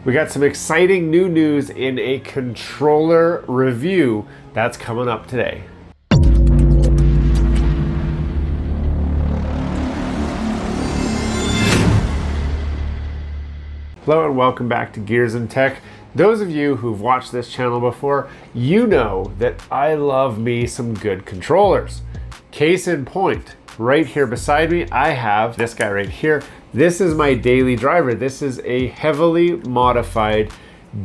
We got some exciting new news in a controller review that's coming up today. Hello and welcome back to Gears and Tech. Those of you who've watched this channel before, you know that I love me some good controllers. Case in point, right here beside me, I have this guy right here. This is my daily driver. This is a heavily modified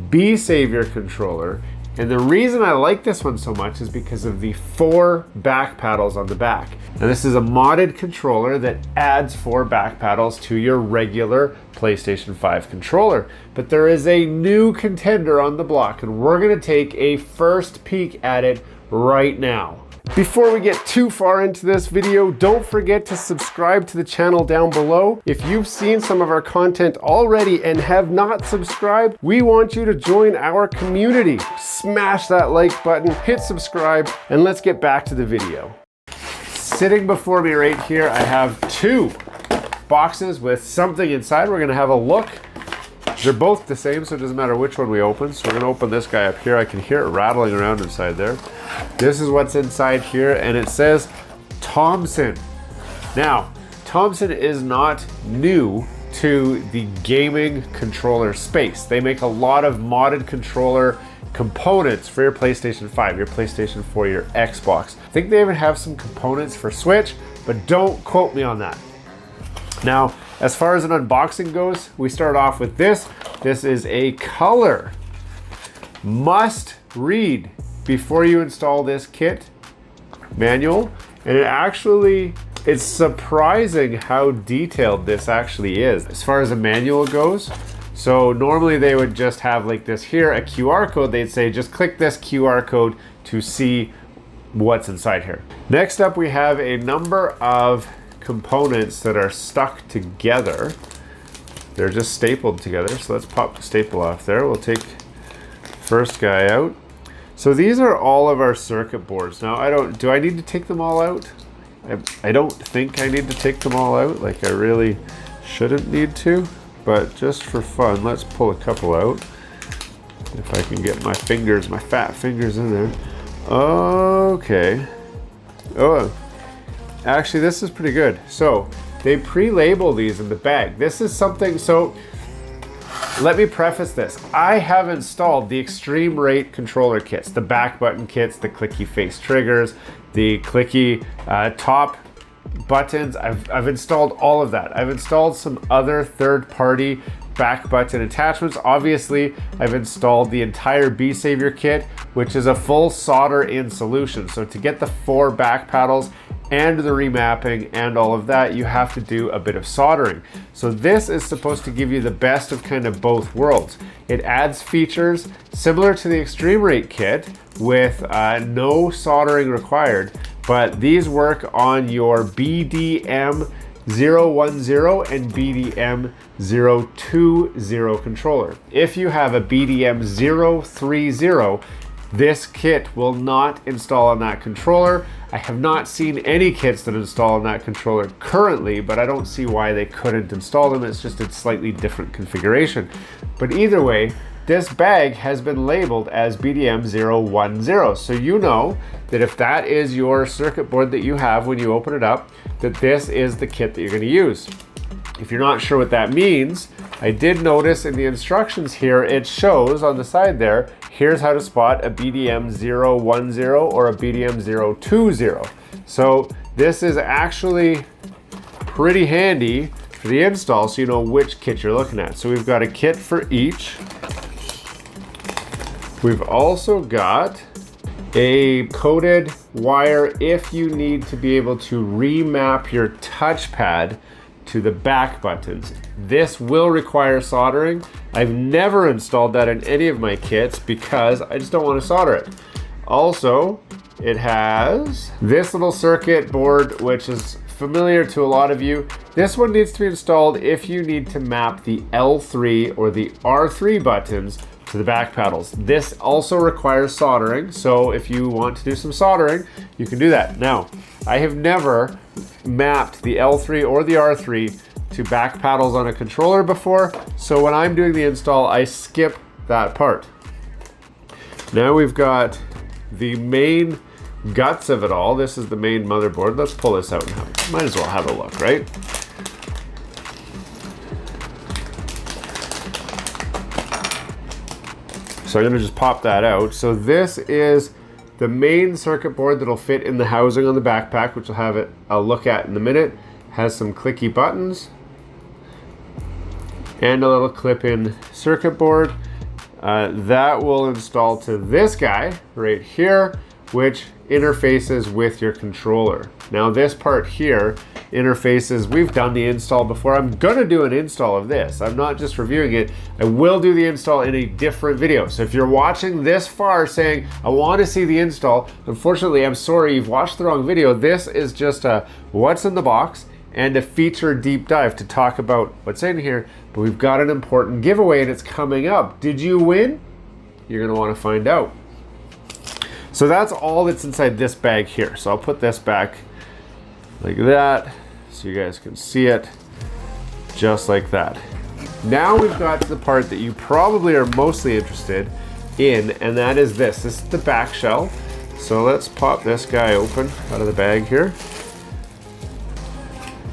B-Savior controller. And the reason I like this one so much is because of the 4 back paddles on the back. Now this is a modded controller that adds 4 back paddles to your regular PlayStation 5 controller. But there is a new contender on the block and we're gonna take a first peek at it right now. Before we get too far into this video, don't forget to subscribe to the channel down below. If you've seen some of our content already and have not subscribed, we want you to join our community. Smash that like button, hit subscribe, and let's get back to the video. Sitting before me right here, I have 2 boxes with something inside. We're gonna have a look. They're both the same, so it doesn't matter which one we open. So we're gonna open this guy up here. I can hear it rattling around inside there. This is what's inside here, and it says Tomsin. Now, Tomsin is not new to the gaming controller space. They make a lot of modded controller components for your PlayStation 5, your PlayStation 4, your Xbox. I think they even have some components for Switch, but don't quote me on that. Now, as far as an unboxing goes, we start off with this. This is a color must read before you install this kit manual. And it's surprising how detailed this actually is as far as a manual goes. So normally they would just have like this here, a QR code. They'd say, just click this QR code to see what's inside here. Next up, we have a number of components that are stuck together. They're just stapled together. So let's pop the staple off there. We'll take first guy out. So these are all of our circuit boards. Now do I need to take them all out? I don't think I need to take them all out. Like I really shouldn't need to, but just for fun, let's pull a couple out. If I can get my fingers, my fat fingers in there. Okay. Oh, actually, this is pretty good. So they pre-label these in the bag. This is something, so let me preface this. I have installed the Extreme Rate controller kits, the back button kits, the clicky face triggers, the clicky top buttons. I've installed all of that. I've installed some other third-party back button attachments. Obviously, I've installed the entire B-Savior kit, which is a full solder-in solution. So to get the 4 back paddles and the remapping and all of that, you have to do a bit of soldering. So this is supposed to give you the best of kind of both worlds. It adds features similar to the Extreme Rate kit with no soldering required, but these work on your BDM 010 and BDM 020 controller. If you have a BDM 030, this kit will not install on that controller. I have not seen any kits that install on that controller currently, but I don't see why they couldn't install them. It's just a slightly different configuration. But either way, this bag has been labeled as BDM 010. So you know that if that is your circuit board that you have when you open it up, that this is the kit that you're gonna use. If you're not sure what that means, I did notice in the instructions here, it shows on the side there, here's how to spot a BDM 010 or a BDM 020. So this is actually pretty handy for the install so you know which kit you're looking at. So we've got a kit for each. We've also got a coded wire if you need to be able to remap your touchpad to the back buttons. This will require soldering. I've never installed that in any of my kits because I just don't want to solder it. Also, it has this little circuit board, which is familiar to a lot of you. This one needs to be installed if you need to map the L3 or the R3 buttons to the back paddles. This also requires soldering, so if you want to do some soldering, you can do that. Now, I have never mapped the L3 or the R3 to back paddles on a controller before, so when I'm doing the install, I skip that part. Now we've got the main guts of it all. This is the main motherboard. Let's pull this out and might as well have a look, right? So I'm gonna just pop that out. So this is the main circuit board that'll fit in the housing on the backpack, which I'll look at in a minute. Has some clicky buttons and a little clip-in circuit board. That will install to this guy right here, which interfaces with your controller. Now this part here interfaces, we've done the install before. I'm gonna do an install of this. I'm not just reviewing it. I will do the install in a different video. So if you're watching this far saying, I wanna see the install, unfortunately, I'm sorry, you've watched the wrong video. This is just a what's in the box and a feature deep dive to talk about what's in here. But we've got an important giveaway and it's coming up. Did you win? You're gonna wanna find out. So that's all that's inside this bag here. So I'll put this back like that so you guys can see it just like that. Now we've got to the part that you probably are mostly interested in, and that is this. This is the back shell. So let's pop this guy open out of the bag here.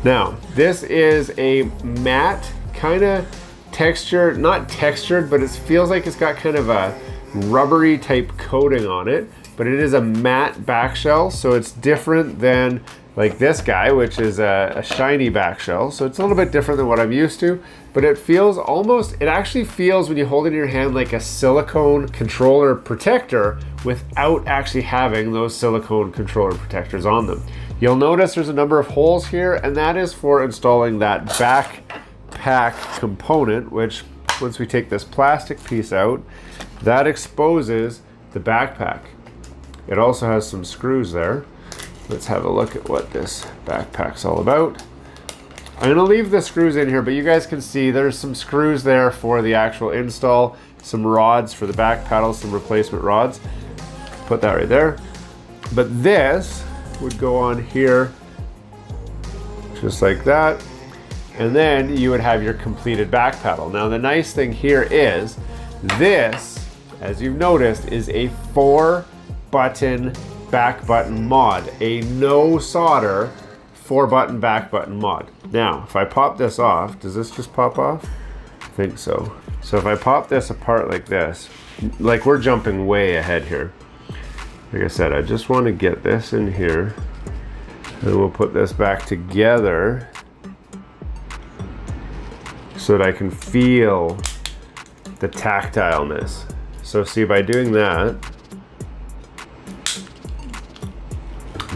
Now, this is a matte kind of texture, not textured, but it feels like it's got kind of a rubbery type coating on it, but it is a matte back shell, so it's different than like this guy, which is a shiny back shell. So it's a little bit different than what I'm used to, but it feels almost, it actually feels when you hold it in your hand like a silicone controller protector without actually having those silicone controller protectors on them. You'll notice there's a number of holes here, and that is for installing that backpack component, which once we take this plastic piece out, that exposes the backpack. It also has some screws there. Let's have a look at what this backpack's all about. I'm gonna leave the screws in here, but you guys can see there's some screws there for the actual install, some rods for the back paddles, some replacement rods. Put that right there. But this would go on here, just like that. And then you would have your completed back paddle. Now the nice thing here is this, as you've noticed, is a 4-button back button mod, a no solder 4-button back button mod. Now, if I pop this off, does this just pop off? I think so. So if I pop this apart like this, like we're jumping way ahead here. Like I said, I just want to get this in here, and we'll put this back together so that I can feel the tactileness. So see, by doing that,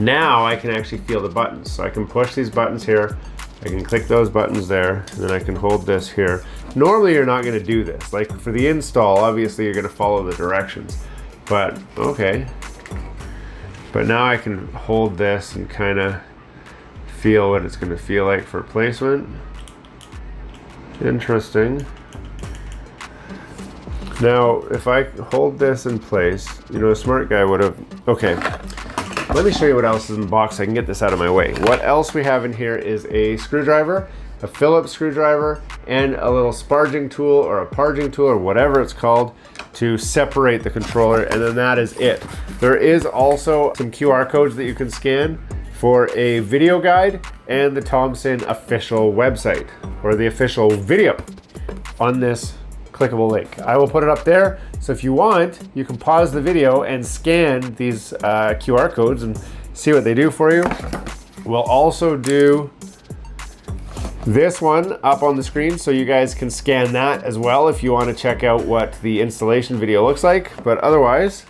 now I can actually feel the buttons. So I can push these buttons here, I can click those buttons there, and then I can hold this here. Normally you're not gonna do this. Like for the install, obviously you're gonna follow the directions, but okay. But now I can hold this and kind of feel what it's gonna feel like for placement. Interesting. Now, if I hold this in place, you know, a smart guy would have, okay. Let me show you what else is in the box so I can get this out of my way. What else we have in here is a screwdriver, a Phillips screwdriver, and a little sparging tool or a parging tool or whatever it's called to separate the controller, and then that is it. There is also some QR codes that you can scan for a video guide and the Tomsin official website or the official video on this clickable link. I will put it up there, so if you want, you can pause the video and scan these QR codes and see what they do for you. We'll also do this one up on the screen so you guys can scan that as well if you want to check out what the installation video looks like, but otherwise,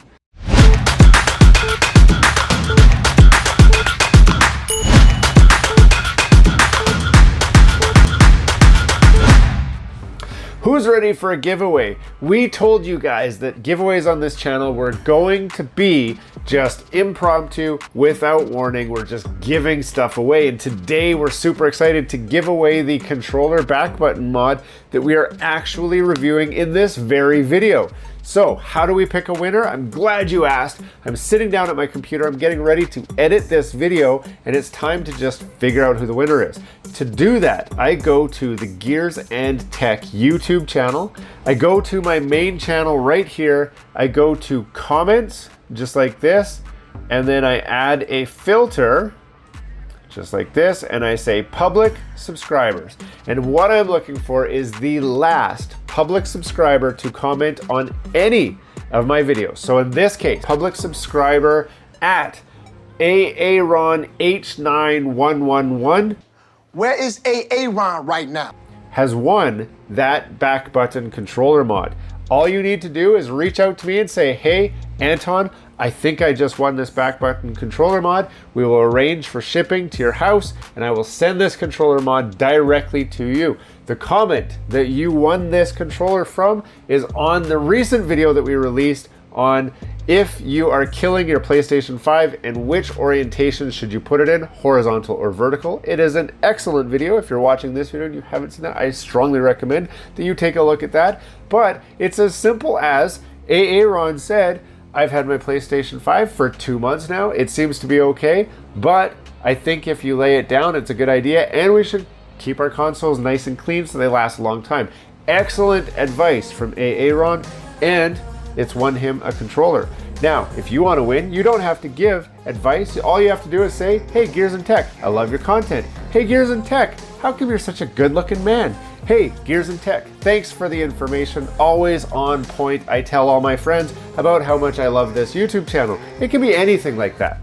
who's ready for a giveaway? We told you guys that giveaways on this channel were going to be just impromptu, without warning. We're just giving stuff away. And today we're super excited to give away the controller back button mod that we are actually reviewing in this very video. So how do we pick a winner? I'm glad you asked. I'm sitting down at my computer, I'm getting ready to edit this video, and it's time to just figure out who the winner is. To do that, I go to the Gears and Tech YouTube channel. I go to my main channel right here. I go to comments, just like this, and then I add a filter, just like this, and I say public subscribers. And what I'm looking for is the last public subscriber to comment on any of my videos. So in this case, public subscriber at Aaron H9111. Where is Aaron right now? Has won that back button controller mod. All you need to do is reach out to me and say, hey, Anton, I think I just won this back button controller mod. We will arrange for shipping to your house, and I will send this controller mod directly to you. The comment that you won this controller from is on the recent video that we released on if you are killing your PlayStation 5 and which orientation should you put it in, horizontal or vertical. It is an excellent video. If you're watching this video and you haven't seen that, I strongly recommend that you take a look at that. But it's as simple as Aaron said, I've had my PlayStation 5 for 2 months now. It seems to be okay, but I think if you lay it down, it's a good idea, and we should keep our consoles nice and clean so they last a long time. Excellent advice from Aaron, and it's won him a controller. Now, if you want to win, you don't have to give advice. All you have to do is say, hey, Gears and Tech, I love your content. Hey, Gears and Tech, how come you're such a good-looking man? Hey, Gears and Tech, thanks for the information, always on point. I tell all my friends about how much I love this YouTube channel. It can be anything like that.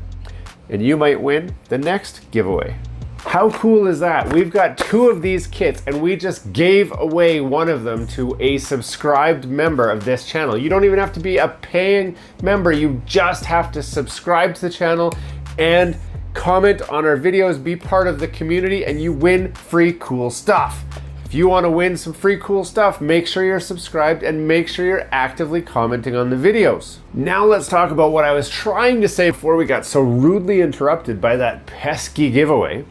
And you might win the next giveaway. How cool is that? We've got 2 of these kits, and we just gave away one of them to a subscribed member of this channel. You don't even have to be a paying member. You just have to subscribe to the channel and comment on our videos, be part of the community, and you win free cool stuff. If you want to win some free cool stuff, make sure you're subscribed and make sure you're actively commenting on the videos. Now let's talk about what I was trying to say before we got so rudely interrupted by that pesky giveaway.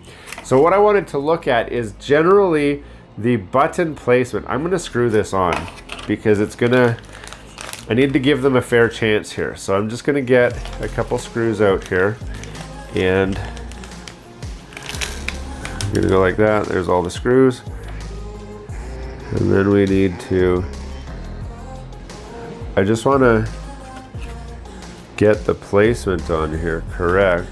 So what I wanted to look at is generally the button placement. I'm going to screw this on because I need to give them a fair chance here. So I'm just going to get a couple screws out here, and I'm going to go like that. There's all the screws. And then we need to, I just want to get the placement on here correct.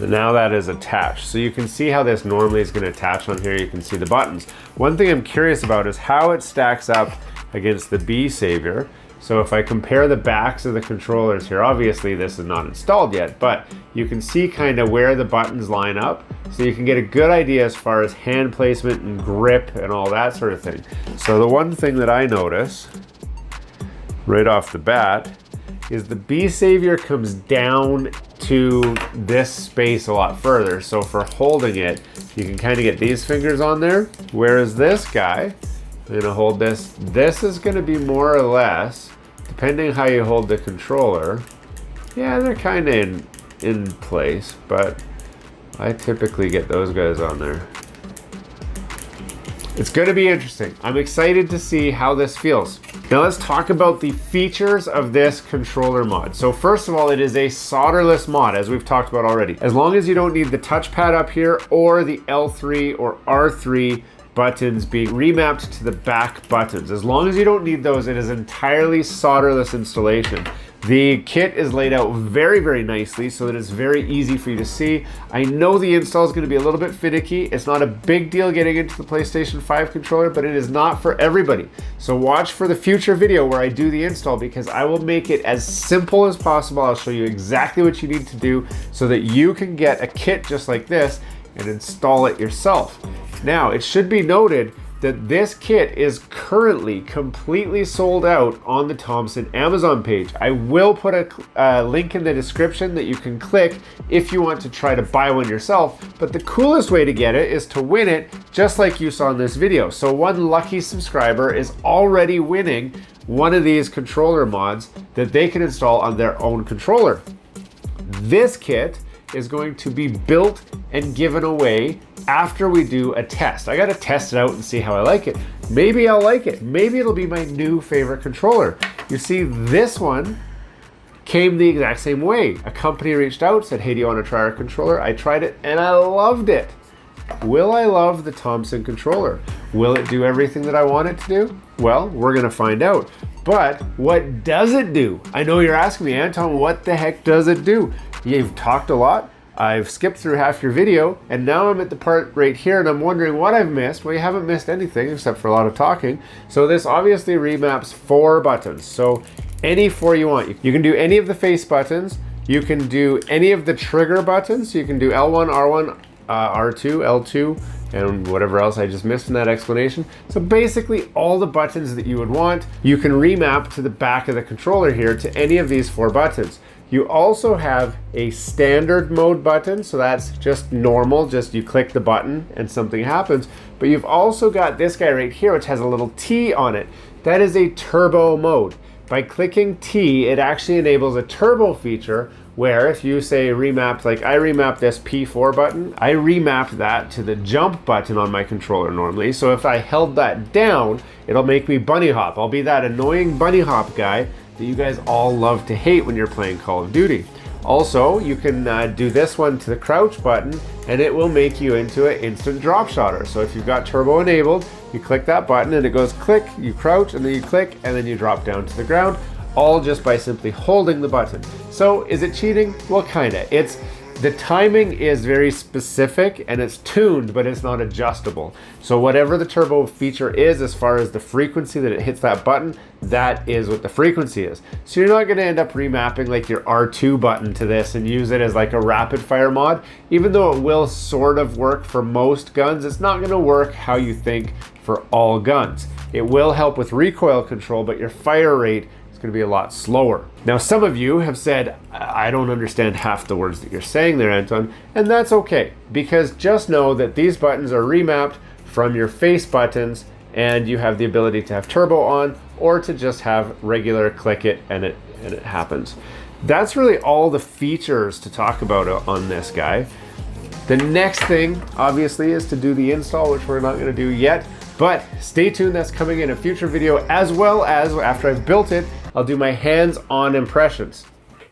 And now that is attached. So you can see how this normally is going to attach on here. You can see the buttons. One thing I'm curious about is how it stacks up against the B Savior. So if I compare the backs of the controllers here, obviously this is not installed yet, but you can see kind of where the buttons line up, so you can get a good idea as far as hand placement and grip and all that sort of thing. So the one thing that I notice right off the bat is the B Savior comes down to this space a lot further. So for holding it, you can kind of get these fingers on there, whereas this guy, I'm gonna hold this. This is gonna be more or less, depending how you hold the controller. Yeah, they're kind of in place, but I typically get those guys on there. It's gonna be interesting. I'm excited to see how this feels. Now let's talk about the features of this controller mod. So first of all, it is a solderless mod, as we've talked about already. As long as you don't need the touchpad up here or the L3 or R3 buttons being remapped to the back buttons. As long as you don't need those, it is entirely solderless installation. The kit is laid out very, very nicely so that it's very easy for you to see. I know the install is going to be a little bit finicky. It's not a big deal getting into the PlayStation 5 controller, but it is not for everybody. So watch for the future video where I do the install, because I will make it as simple as possible. I'll show you exactly what you need to do so that you can get a kit just like this and install it yourself. Now, it should be noted that this kit is currently completely sold out on the Tomsin Amazon page. I will put a link in the description that you can click if you want to try to buy one yourself, but the coolest way to get it is to win it just like you saw in this video. So one lucky subscriber is already winning one of these controller mods that they can install on their own controller. This kit is going to be built and given away after we do a test. I gotta test it out and see how I like it. Maybe I'll like it. Maybe it'll be my new favorite controller. You see, this one came the exact same way. A company reached out, said, hey, do you want to try our controller? I tried it and I loved it. Will I love the Tomsin controller? Will it do everything that I want it to do? Well, we're gonna find out. But what does it do? I know you're asking me, Anton, what the heck does it do? You've talked a lot. I've skipped through half your video, and now I'm at the part right here, and I'm wondering what I've missed. Well, you haven't missed anything except for a lot of talking. So this obviously remaps 4 buttons. So any 4 you want. You can do any of the face buttons. You can do any of the trigger buttons. So you can do L1, R1, R2, L2, and whatever else I just missed in that explanation. So basically all the buttons that you would want, you can remap to the back of the controller here to any of these 4 buttons. You also have a standard mode button, so that's just normal, just you click the button and something happens. But you've also got this guy right here, which has a little T on it. That is a turbo mode. By clicking T, it actually enables a turbo feature where if you say remap, like I remap this P4 button, I remap that to the jump button on my controller normally. So if I held that down, it'll make me bunny hop. I'll be that annoying bunny hop guy that you guys all love to hate when you're playing Call of Duty. Also, you can do this one to the crouch button and it will make you into an instant drop shotter. So if you've got turbo enabled, you click that button and it goes click, you crouch, and then you click, and then you drop down to the ground, all just by simply holding the button. So is it cheating? Well, kinda. The timing is very specific and it's tuned, but it's not adjustable. So whatever the turbo feature is, as far as the frequency that it hits that button, that is what the frequency is. So you're not gonna end up remapping like your R2 button to this and use it as like a rapid fire mod. Even though it will sort of work for most guns, it's not gonna work how you think for all guns. It will help with recoil control, but your fire rate is going to be a lot slower. Now, some of you have said, I don't understand half the words that you're saying there, Anton, and that's okay, because just know that these buttons are remapped from your face buttons, and you have the ability to have turbo on, or to just have regular click it and it happens. That's really all the features to talk about on this guy. The next thing, obviously, is to do the install, which we're not going to do yet. But stay tuned, that's coming in a future video, as well as after I've built it, I'll do my hands-on impressions.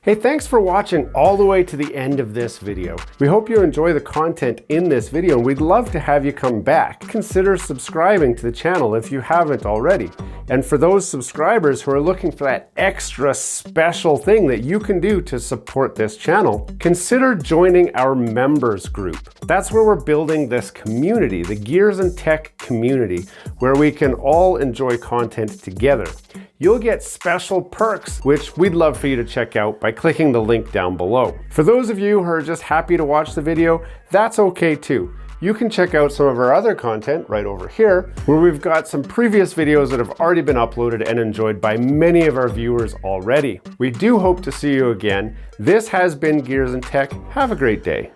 Hey, thanks for watching all the way to the end of this video. We hope you enjoy the content in this video, and we'd love to have you come back. Consider subscribing to the channel if you haven't already. And for those subscribers who are looking for that extra special thing that you can do to support this channel, consider joining our members group. That's where we're building this community, the Gears and Tech community, where we can all enjoy content together. You'll get special perks, which we'd love for you to check out by clicking the link down below. For those of you who are just happy to watch the video, that's okay too. You can check out some of our other content right over here, where we've got some previous videos that have already been uploaded and enjoyed by many of our viewers already. We do hope to see you again. This has been Gears and Tech. Have a great day.